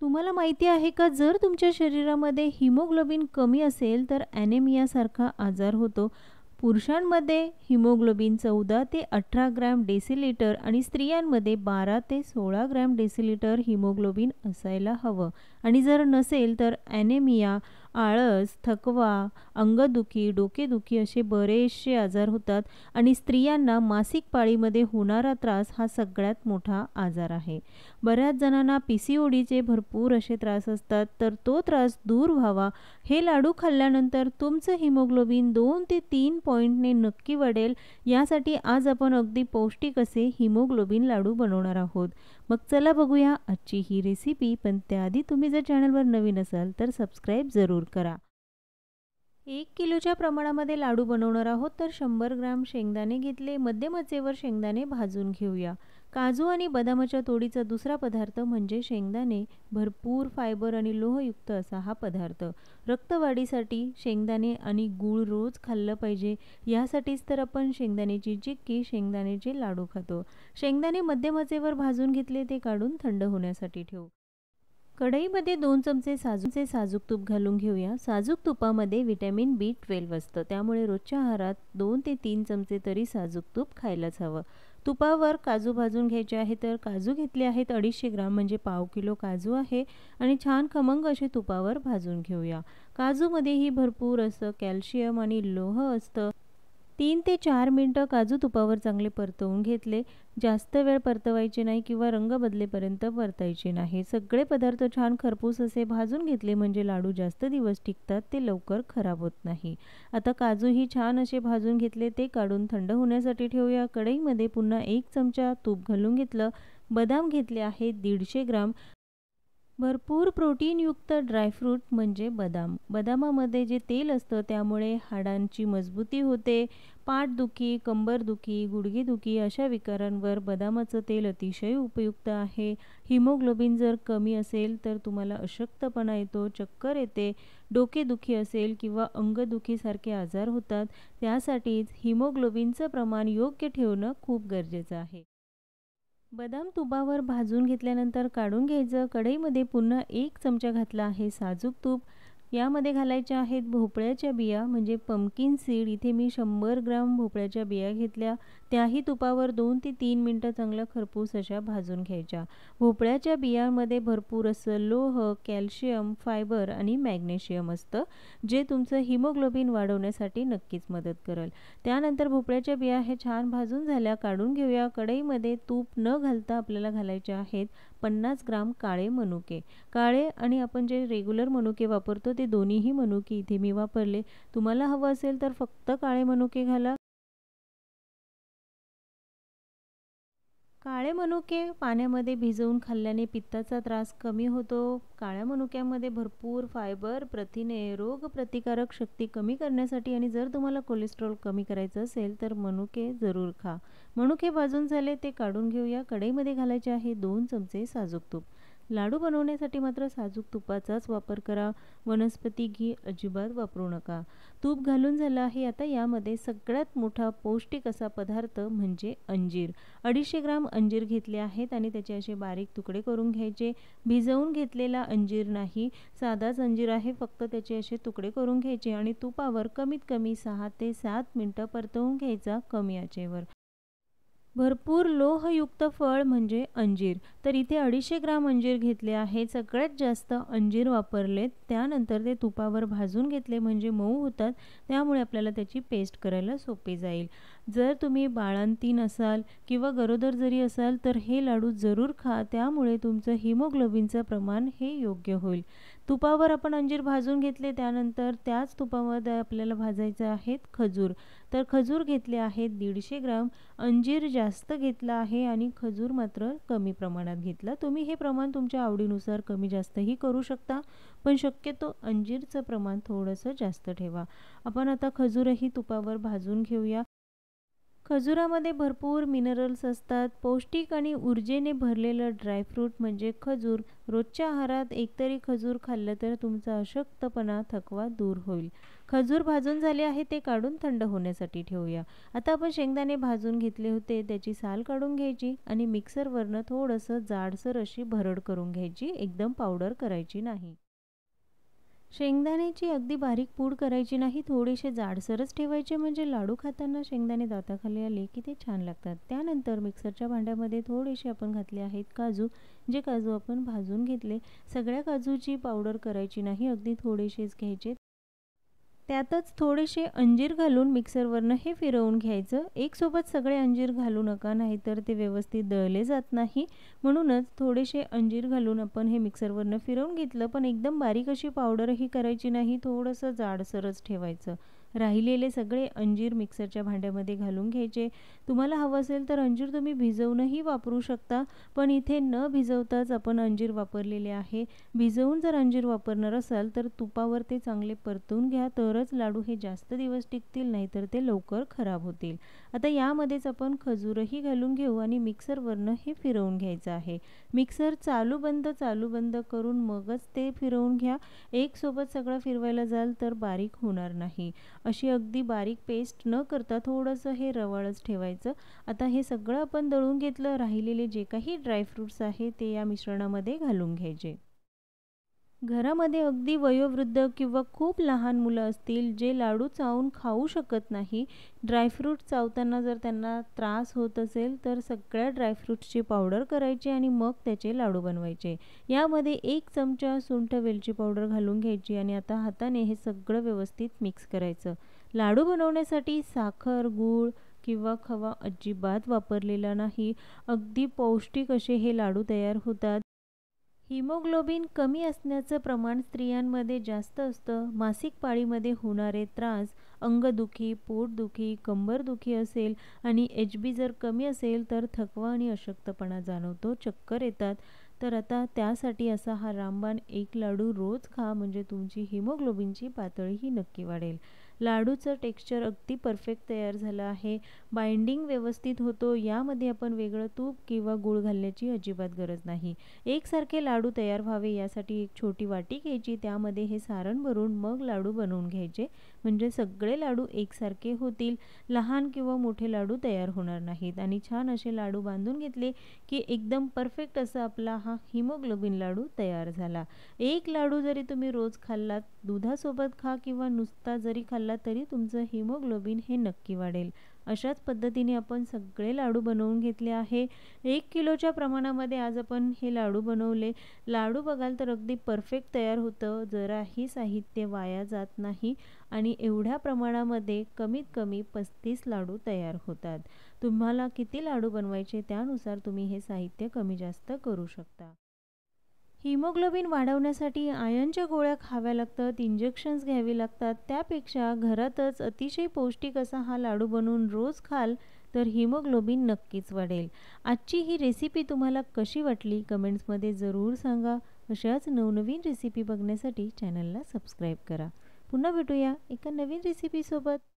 तुम्हाला माहिती आहे का, जर तुमच्या शरीरामध्ये हिमोग्लोबिन कमी असेल तर ॲनेमियासारखा आजार होतो. पुरुषांमध्ये हिमोग्लोबिन 14 ते 18 ग्रॅम डेसिलिटर आणि स्त्रियांमध्ये 12 ते 16 ग्रॅम डेसिलिटर हिमोग्लोबिन असायला हवं. आणि जर नसेल तर ॲनेमिया, आळस, थकवा, अंगदुखी, डोकेदुखी असे बरेचसे आजार होतात. आणि स्त्रियांना मासिक पाळीमध्ये होणारा त्रास हा सगळ्यात मोठा आजार आहे. बऱ्याच जणांना पीसीओडीचे भरपूर असे त्रास असतात, तर तो त्रास दूर व्हावा, हे लाडू खाल्ल्यानंतर तुमचं हिमोग्लोबिन 2 ते 3 पॉईंटने नक्की वाढेल. यासाठी आज आपण अगदी पौष्टिक असे हिमोग्लोबिन लाडू बनवणार आहोत. मग चला बघूया आजची ही रेसिपी. पण त्याआधी तुम्ही जर चॅनलवर नवीन असाल तर सबस्क्राईब जरूर करा. 1 किलोच्या प्रमाणामध्ये लाडू बनवणार आहोत, तर 100 ग्रॅम शेंगदाणे घेतले. मध्यम आचेवर शेंगदाणे भाजून घेऊया. काजू आणि बदामाच्या तोडीचा दुसरा पदार्थ म्हणजे शेंगदाणे. भरपूर फायबर आणि लोहयुक्त असा हा पदार्थ. रक्तवाढीसाठी शेंगदाणे आणि गूळ रोज खाल्लं पाहिजे. यासाठीच तर आपण शेंगदाण्याची चिक्की, शेंगदाण्याचे लाडू खातो. शेंगदाणे मध्यम आचेवर भाजून घेतले, ते काढून थंड होण्यासाठी ठेवू. कढईमध्ये 2 चमचे साजूक तूप घालून घेऊया. साजूक तुपामध्ये व्हिटॅमिन B12 असतं, त्यामुळे रोजच्या आहारात 2 ते 3 चमचे तरी साजूक तूप खायलाच हवं. तुपावर काजू भाजून घ्यायचे आहे, तर काजू घेतले आहेत 250 ग्राम, म्हणजे पाव किलो काजू आहे. आणि छान खमंग असे तुपावर भाजून घेऊया. काजूमध्येही भरपूर असं कॅल्शियम आणि लोह असतं. 3 ते 4 मिनटं काजू तुपावर चांगले परतवून घेतले. जास्त वेळ परतवायचे नाही किंवा रंग बदलेपर्यंत परतायचे नाही. सगळे पदार्थ छान खरपूस असे भाजून घेतले म्हणजे लाडू जास्त दिवस टिकतात, ते लवकर खराब होत नाही. आता काजूही छान असे भाजून घेतले, ते काढून थंड होण्यासाठी ठेवूया. कढईमध्ये पुन्हा 1 चमचा तूप घालून घेतलं. बदाम घेतले आहेत 150 ग्राम. भरपूर प्रोटीनयुक्त ड्रायफ्रूट म्हणजे बदाम. बदामामध्ये जे तेल असतं त्यामुळे हाडांची मजबूती होते. पाठदुखी, कंबरदुखी, गुडघेदुखी अशा विकारांवर बदामाचं तेल अतिशय उपयुक्त आहे. हिमोग्लोबिन जर कमी असेल तर तुम्हाला अशक्तपणा येतो, चक्कर येते, डोकेदुखी असेल किंवा अंगदुखीसारखे आजार होतात. त्यासाठीच हिमोग्लोबिनचं प्रमाण योग्य ठेवणं खूप गरजेचं आहे. बदाम तुपावर भाजून घेतल्यानंतर काढून घ्यायचं. कढईमध्ये पुन्हा 1 चमचा घातला आहे साजूक तूप. यामध्ये घालायच्या आहेत भोपळ्याच्या बिया म्हणजे पंपकिन सीड. इथे मी 100 ग्राम भोपळ्याच्या बिया घेतल्या. त्याही तुपावर 2 ते 3 मिनटं चांगलं खरपूस अशा भाजून घ्यायच्या. भोपळ्याच्या बियांमध्ये भरपूर असं लोह, कॅल्शियम, फायबर आणि मॅग्नेशियम असतं, जे तुमचं हिमोग्लोबिन वाढवण्यासाठी नक्कीच मदत करेल. त्यानंतर भोपळ्याच्या बिया हे छान भाजून झाल्या, काढून घेऊया. कढईमध्ये तूप न घालता आपल्याला घालायचे आहेत 50 ग्राम काळे मनुके. काळे आणि आपण जे रेग्युलर मनुके वापरतो ते दोन्हीही मनुके इथे मी वापरले. तुम्हाला हवं असेल तर फक्त काळे मनुके घाला. काळे मनुके पाण्यामध्ये भिजवून खाल्ल्याने पित्ताचा त्रास कमी होतो. काळ्या मनुक्यामध्ये भरपूर फायबर, प्रथिने, रोगप्रतिकारक शक्ती कमी करण्यासाठी आणि जर तुम्हाला कोलेस्ट्रॉल कमी करायचं असेल तर मनुके जरूर खा. मनुके भाजून झाले, ते काढून घेऊया. कढईमध्ये घालायचे आहे 2 चमचे साजूक तूप. लाडू बनवण्यासाठी मात्र साजूक तुपाचाच वापर करा. वनस्पती घी अजिबात वापरू नका. तूप घालून झालं आहे. आता यामध्ये सगळ्यात मोठा पौष्टिक असा पदार्थ म्हणजे अंजीर. 250 ग्राम अंजीर घेतले आहेत आणि त्याचे असे बारीक तुकडे करून घ्यायचे. भिजवून घेतलेला अंजीर नाही, साधाच अंजीर आहे, फक्त त्याचे असे तुकडे करून घ्यायचे आणि तुपावर कमीत कमी 6 ते 7 मिनटं परतवून घ्यायचा कमी आचेवर. भरपूर लोहयुक्त फळ म्हणजे अंजीर. तर इथे 250 ग्राम अंजीर घेतले आहेत. सगळ्यात जास्त अंजीर वापरलेत. त्यानंतर ते तुपावर भाजून घेतले म्हणजे मऊ होतात, त्यामुळे आपल्याला त्याची पेस्ट करायला सोपी जाईल. जर तुम्ही बाळंतीण असाल किंवा गरोदर जरी असाल तर हे लाडू जरूर खा. त्यामुळे तुमचं हिमोग्लोबिनचं प्रमाण हे योग्य होईल. तुपावर आपण अंजीर भाजून घेतले, त्यानंतर त्याच तुपामध्ये आपल्याला भाजायचे आहेत खजूर. तर खजूर घेतले आहेत 150 ग्राम. अंजीर जास्त घेतला आहे आणि खजूर मात्र कमी प्रमाणात घेतला. तुम्ही हे प्रमाण तुमच्या आवडीनुसार कमी जास्तही करू शकता, पण शक्यतो अंजीरचं प्रमाण थोडंसं जास्त ठेवा. आपण आता खजूरही तुपावर भाजून घेऊया. खजुरामध्ये भरपूर मिनरल्स असतात. पौष्टिक आणि ऊर्जेने भरलेलं ड्रायफ्रूट म्हणजे खजूर. रोजच्या आहारात एकतरी खजूर खाल्लं तर तुमचा अशक्तपणा, थकवा दूर होईल. खजूर भाजून झाले आहे ते काढून थंड होण्यासाठी ठेवूया. आता आपण शेंगदाणे भाजून घेतले होते, त्याची साल काढून घ्यायची आणि मिक्सरवरनं थोडंसं जाडसर अशी भरड करून घ्यायची, एकदम पावडर करायची नाही. शेंगदाण्याची अगदी बारीक पूड करायची नाही, थोडेसे जाडसरच ठेवायचे म्हणजे लाडू खाताना शेंगदाणे दाताखाली आले की ते छान लागतात. त्यानंतर मिक्सरच्या भांड्यामध्ये थोडेसे आपण घातले आहेत काजू, जे काजू आपण भाजून घेतले. सगळ्या काजूची पावडर करायची नाही, अगदी थोडेसेच घ्यायचे. त्यातच थोडेसे अंजीर घालून मिक्सरवरनं हे फिरवून घ्यायचं. एकसोबत सगळे अंजीर घालू नका, नाहीतर ते व्यवस्थित दळले जात नाही. म्हणूनच थोडेसे अंजीर घालून आपण हे मिक्सरवरनं फिरवून घेतलं, पण एकदम बारीक अशी पावडरही करायची नाही, थोडंसं जाडसरच ठेवायचं. राहिलेले सगळे अंजीर मिक्सरच्या भांड्यामध्ये घालून घ्यायचे. तुम्हाला हवं असेल तर अंजीर तुम्ही भिजवूनही वापरू शकता, पण इथे न भिजवताच आपण अंजीर वापरलेले आहे. भिजवून जर अंजीर वापरणार असाल तर तुपावर ते चांगले परतून घ्या, तरच लाडू हे जास्त दिवस टिकतील, नाहीतर ते लवकर खराब होतील. आता यामध्येच आपण खजूरही घालून घेऊ आणि मिक्सरवरनं हे फिरवून घ्यायचं आहे. मिक्सर चालू बंद करून मगच ते फिरवून घ्या. एकसोबत सगळं फिरवायला जाल तर बारीक होणार नाही. अशी अगदी बारीक पेस्ट न करता थोडंसं हे रवाळच ठेवायचं. आता हे सगळं आपण दळून घेतलं. राहिलेले जे काही ड्रायफ्रूट्स आहे ते या मिश्रणामध्ये घालून घ्यायचे. घरामध्ये अगदी वयोवृद्ध किंवा खूप लहान मुलं असतील जे लाडू चावून खाऊ शकत नाही, ड्रायफ्रूट चावताना जर त्यांना त्रास होत असेल तर सगळ्या ड्रायफ्रूट्सची पावडर करायची आणि मग त्याचे लाडू बनवायचे. यामध्ये 1 चमचा सुंठ वेलची पावडर घालून घ्यायची आणि आता हाताने हे सगळं व्यवस्थित मिक्स करायचं. लाडू बनवण्यासाठी साखर, गूळ किंवा खवा अजिबात वापरलेला नाही. अगदी पौष्टिक असे हे लाडू तयार होतात. हिमोग्लोबिन कमी असण्याचं प्रमाण स्त्रियांमध्ये जास्त असतं. मासिक पाळीमध्ये होणारे त्रास, अंगदुखी, पोटदुखी, कंबरदुखी असेल आणि HB जर कमी असेल तर थकवा आणि अशक्तपणा जाणवतो, चक्कर येतात. तर आता त्यासाठी असा हा रामबाण 1 लाडू रोज खा, म्हणजे तुमची हिमोग्लोबिनची पातळीही नक्की वाढेल. लाडूचं टेक्स्चर अगदी परफेक्ट तयार झालं आहे. बाइंडिंग व्यवस्थित होतो. यामध्ये आपण वेगळं तूप किंवा गूळ घालण्याची अजिबात गरज नाही. एकसारखे लाडू तयार व्हावे यासाठी एक छोटी वाटी घ्यायची, त्यामध्ये हे सारण भरून मग लाडू बनवून घ्यायचे, म्हणजे सगळे लाडू एकसारखे होतील. लहान किंवा मोठे लाडू तयार होणार नाहीत आणि छान असे लाडू बांधून घेतले की एकदम परफेक्ट असा आपला हा हिमोग्लोबिन लाडू तयार झाला. एक लाडू जरी तुम्ही रोज खाल्लात, दुधासोबत खा किंवा नुसता जरी खाल्ला तरी तुमचं हिमोग्लोबिन हे नक्की वाढेल. अशाच पद्धतीने आपण सगळे लाडू बनवून घेतले आहे. 1 किलोच्या प्रमाणामध्ये आज आपण हे लाडू बनवले. लाडू बघाल तर अगदी परफेक्ट तयार होतं, जराही साहित्य वाया जात नाही आणि एवढ्या प्रमाणामध्ये कमीत कमी 35 लाडू तयार होतात. तुम्हाला किती लाडू बनवायचे त्यानुसार तुम्ही हे साहित्य कमी जास्त करू शकता. हिमोग्लोबिन वाढवण्यासाठी आयर्नच्या गोळ्या खाव्या लागतात, इंजेक्शन्स घ्यावी लागतात. त्यापेक्षा घरातच अतिशय पौष्टिक असा हा लाडू बनवून रोज खाल तर हिमोग्लोबिन नक्कीच वाढेल. आजची ही रेसिपी तुम्हाला कशी वाटली कमेंट्समध्ये जरूर सांगा. अशाच नवनवीन रेसिपी बघण्यासाठी चॅनलला सबस्क्राईब करा. पुन्हा भेटूया एका नवीन रेसिपीसोबत.